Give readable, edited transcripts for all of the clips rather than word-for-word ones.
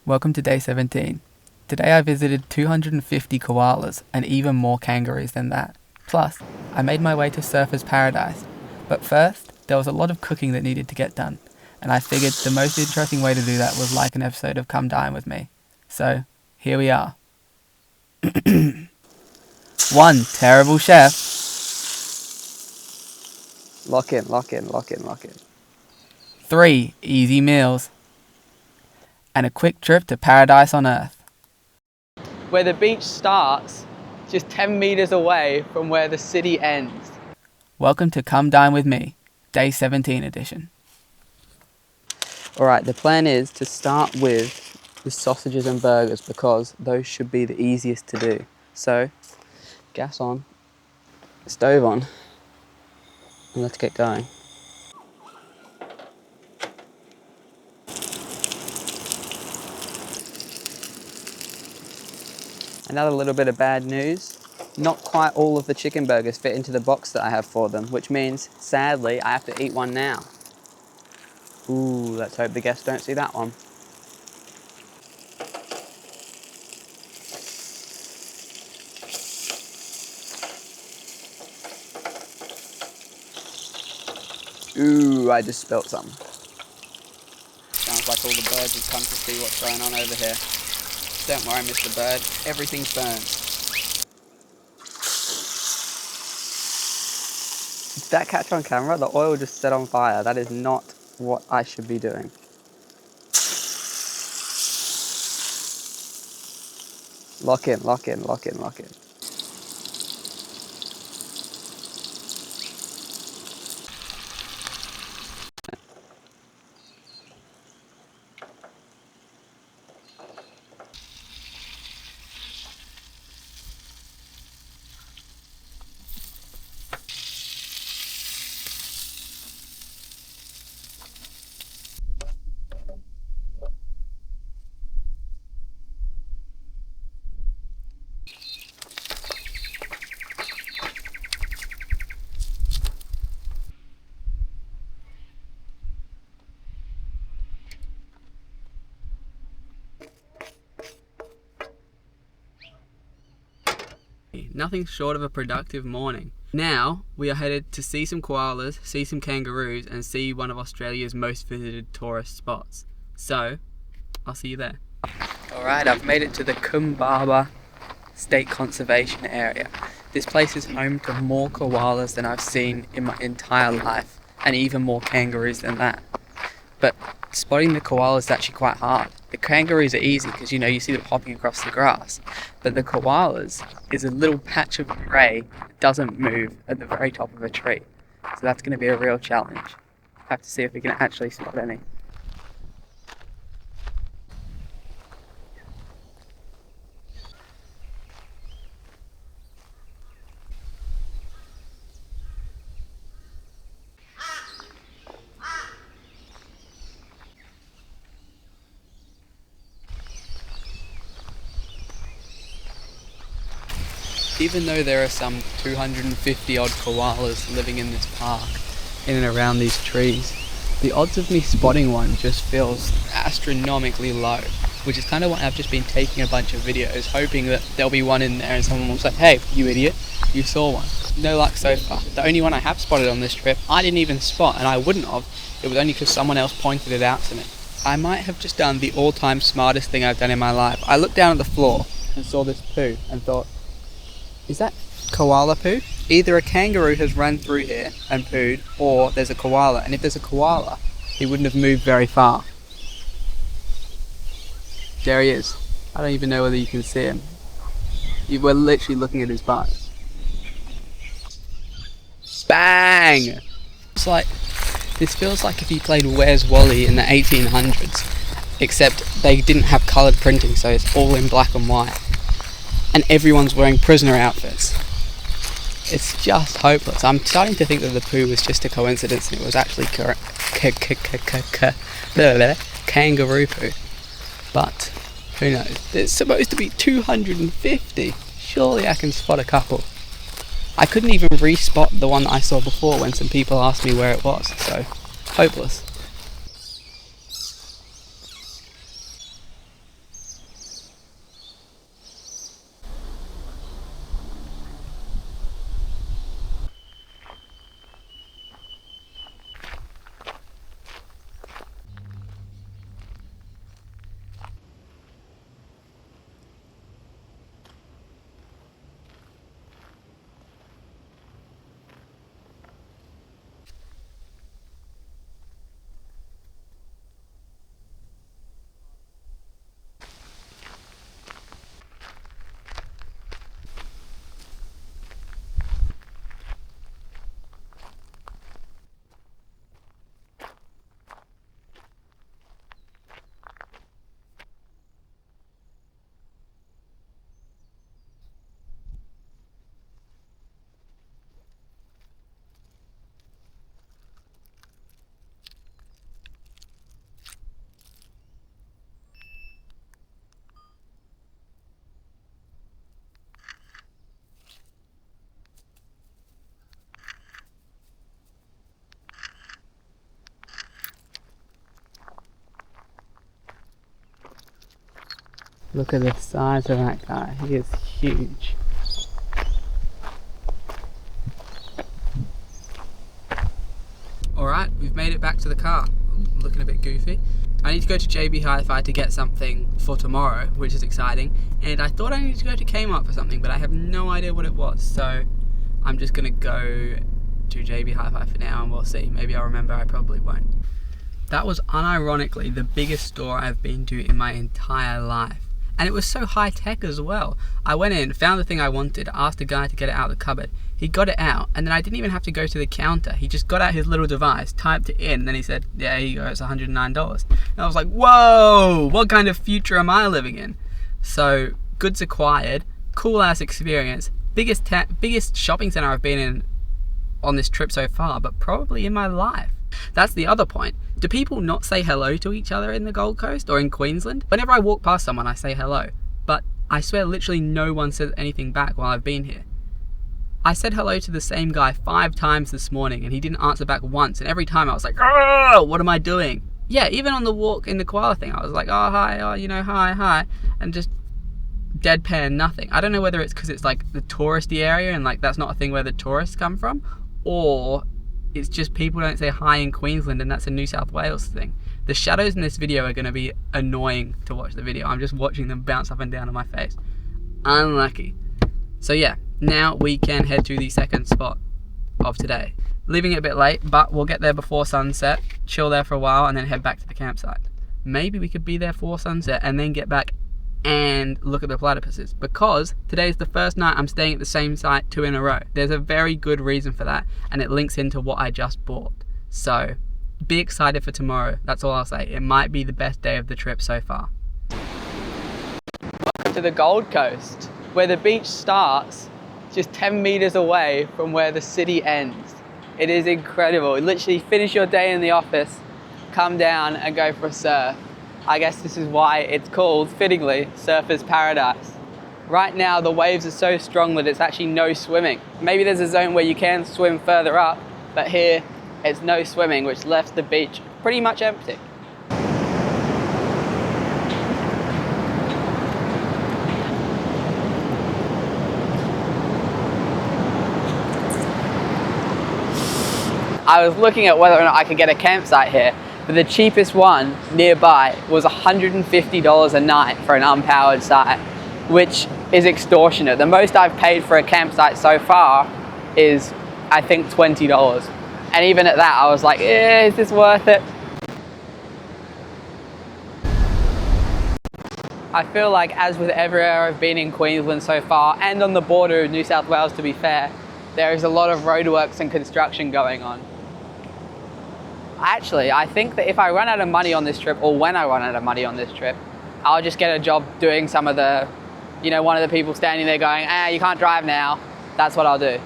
Welcome to day 17. Today I visited 250 koalas and even more kangaroos than that. Plus, I made my way to Surfer's Paradise. But first, there was a lot of cooking that needed to get done, and I figured the most interesting way to do that was like an episode of Come Dine With Me. So, here we are. 1 terrible chef. Lock in. 3 easy meals. And a quick trip to paradise on Earth. Where the beach starts, just 10 meters away from where the city ends. Welcome to Come Dine With Me, day 17 edition. Alright, the plan is to start with the sausages and burgers because those should be the easiest to do. So, gas on, stove on, and let's get going. Another little bit of bad news, not quite all of the chicken burgers fit into the box that I have for them, which means, sadly, I have to eat one now. Ooh, let's hope the guests don't see that one. Ooh, I just spilt some. Sounds like all the birds have come to see what's going on over here. Don't worry, Mr. Bird, everything's burned. Did that catch on camera? The oil just set on fire. That is not what I should be doing. Lock in. Nothing short of a productive morning. Now, we are headed to see some koalas, see some kangaroos, and see one of Australia's most visited tourist spots. So, I'll see you there. Alright, I've made it to the Kumbaba State Conservation Area. This place is home to more koalas than I've seen in my entire life, and even more kangaroos than that. But spotting the koalas is actually quite hard. The kangaroos are easy because you see them hopping across the grass. But the koalas is a little patch of grey that doesn't move at the very top of a tree. So that's going to be a real challenge. Have to see if we can actually spot any. Even though there are some 250 odd koalas living in this park, in and around these trees, the odds of me spotting one just feels astronomically low, which is kind of why I've just been taking a bunch of videos, hoping that there'll be one in there and someone will say, "Hey, you idiot, you saw one." No luck so far. The only one I have spotted on this trip, I didn't even spot, and I wouldn't have. It was only because someone else pointed it out to me. I might have just done the all-time smartest thing I've done in my life. I looked down at the floor and saw this poo and thought, is that koala poo? Either a kangaroo has run through here and pooed, or there's a koala. And if there's a koala, he wouldn't have moved very far. There he is. I don't even know whether you can see him. We're literally looking at his butt. Bang! This feels like if you played Where's Wally in the 1800s, except they didn't have coloured printing, so it's all in black and white. And everyone's wearing prisoner outfits. It's just hopeless. I'm starting to think that the poo was just a coincidence and it was actually kangaroo poo. But who knows? There's supposed to be 250. Surely I can spot a couple. I couldn't even re-spot the one that I saw before when some people asked me where it was, so hopeless. Look at the size of that guy. He is huge. Alright, we've made it back to the car. I'm looking a bit goofy. I need to go to JB Hi-Fi to get something for tomorrow, which is exciting. And I thought I needed to go to Kmart for something, but I have no idea what it was. So I'm just going to go to JB Hi-Fi for now and we'll see. Maybe I'll remember, I probably won't. That was unironically the biggest store I've been to in my entire life. And it was so high tech as well. I went in, found the thing I wanted, asked a guy to get it out of the cupboard. He got it out, and then I didn't even have to go to the counter. He just got out his little device, typed it in, and then he said, yeah, here you go, it's $109. And I was like, whoa, what kind of future am I living in? So, goods acquired, cool ass experience, biggest shopping center I've been in on this trip so far, but probably in my life. That's the other point. Do people not say hello to each other in the Gold Coast or in Queensland? Whenever I walk past someone, I say hello. But I swear literally no one says anything back while I've been here. I said hello to the same guy 5 times this morning and he didn't answer back once. And every time I was like, oh, what am I doing? Yeah, even on the walk in the koala thing, I was like, oh, hi, oh, you know, hi. And just deadpan nothing. I don't know whether it's because it's like the touristy area and like that's not a thing where the tourists come from, or it's just people don't say hi in Queensland and that's a New South Wales thing. The shadows in this video are going to be annoying to watch the video. I'm just watching them bounce up and down on my face. Unlucky. So yeah, now we can head to the second spot of today. Leaving it a bit late, but we'll get there before sunset, chill there for a while, and then head back to the campsite. Maybe we could be there for sunset and then get back and look at the platypuses, because today's the first night I'm staying at the same site 2 in a row. There's a very good reason for that, and it links into what I just bought. So be excited for tomorrow, that's all I'll say. It might be the best day of the trip so far. Welcome to the Gold Coast, where the beach starts just 10 meters away from where the city ends. It is incredible. Literally finish your day in the office, come down and go for a surf. I guess this is why it's called, fittingly, Surfer's Paradise. Right now the waves are so strong that it's actually no swimming. Maybe there's a zone where you can swim further up, but here it's no swimming, which left the beach pretty much empty. I was looking at whether or not I could get a campsite here, but the cheapest one nearby was $150 a night for an unpowered site, which is extortionate. The most I've paid for a campsite so far is, I think, $20. And even at that, I was like, is this worth it? I feel like, as with everywhere I've been in Queensland so far, and on the border of New South Wales to be fair, there is a lot of roadworks and construction going on. Actually, I think that if I run out of money on this trip, or when I run out of money on this trip, I'll just get a job doing some of the, you know, one of the people standing there going, you can't drive now. That's what I'll do.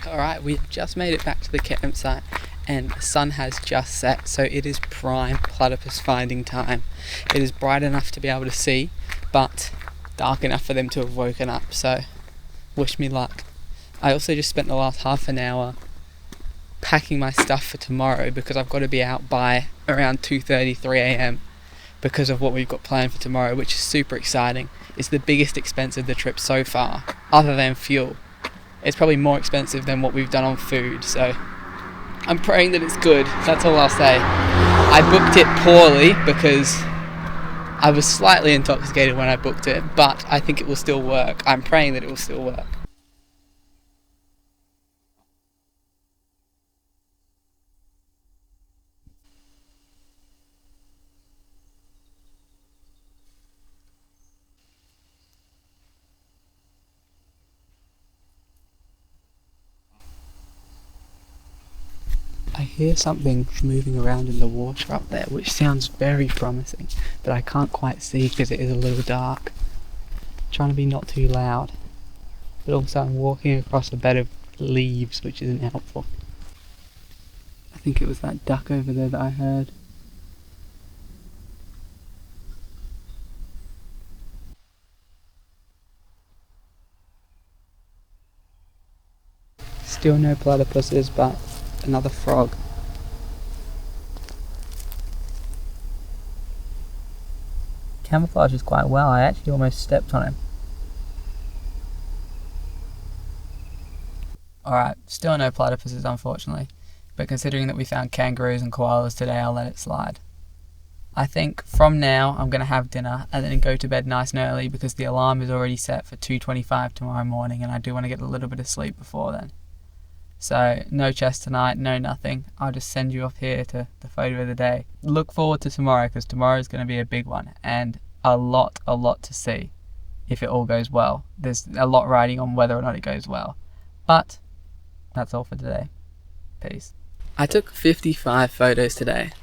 Alright, we've just made it back to the campsite and the sun has just set, so it is prime platypus finding time. It is bright enough to be able to see, but dark enough for them to have woken up, so wish me luck. I also just spent the last half an hour packing my stuff for tomorrow because I've got to be out by around 2:30, 3 a.m. because of what we've got planned for tomorrow, which is super exciting. It's the biggest expense of the trip so far, other than fuel. It's probably more expensive than what we've done on food, so I'm praying that it's good, that's all I'll say. I booked it poorly because I was slightly intoxicated when I booked it, but I think it will still work. I'm praying that it will still work. I hear something moving around in the water up there, which sounds very promising, but I can't quite see because it is a little dark. I'm trying to be not too loud, but also I'm walking across a bed of leaves, which isn't helpful. I think it was that duck over there that I heard. Still no platypuses, but another frog. Camouflages quite well. I actually almost stepped on him. Alright, still no platypuses unfortunately, but considering that we found kangaroos and koalas today, I'll let it slide. I think from now I'm going to have dinner and then go to bed nice and early because the alarm is already set for 2:25 tomorrow morning and I do want to get a little bit of sleep before then. So no chest tonight, no nothing. I'll just send you off here to the photo of the day. Look forward to tomorrow because tomorrow is going to be a big one and a lot to see if it all goes well. There's a lot riding on whether or not it goes well. But that's all for today. Peace. I took 55 photos today.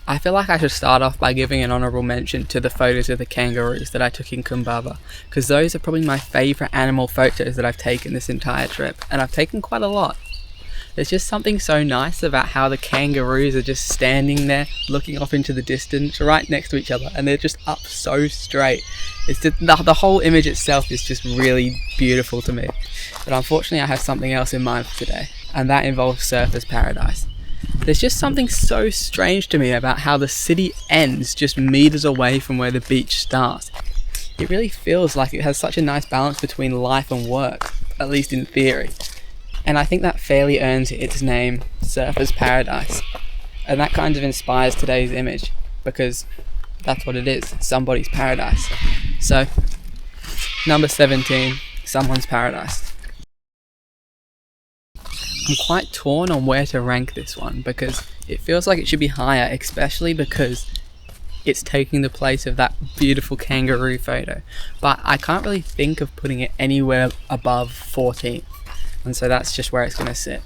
I feel like I should start off by giving an honourable mention to the photos of the kangaroos that I took in Kumbaba, because those are probably my favourite animal photos that I've taken this entire trip, and I've taken quite a lot. There's just something so nice about how the kangaroos are just standing there looking off into the distance right next to each other, and they're just up so straight. It's just, the whole image itself is just really beautiful to me. But unfortunately I have something else in mind for today, and that involves surfers' paradise. There's just something so strange to me about how the city ends just meters away from where the beach starts. It really feels like it has such a nice balance between life and work, at least in theory. And I think that fairly earns its name, Surfers' Paradise. And that kind of inspires today's image, because that's what it is, somebody's paradise. So, number 17, someone's paradise. I'm quite torn on where to rank this one because it feels like it should be higher, especially because it's taking the place of that beautiful kangaroo photo. But I can't really think of putting it anywhere above 14th, and so that's just where it's going to sit.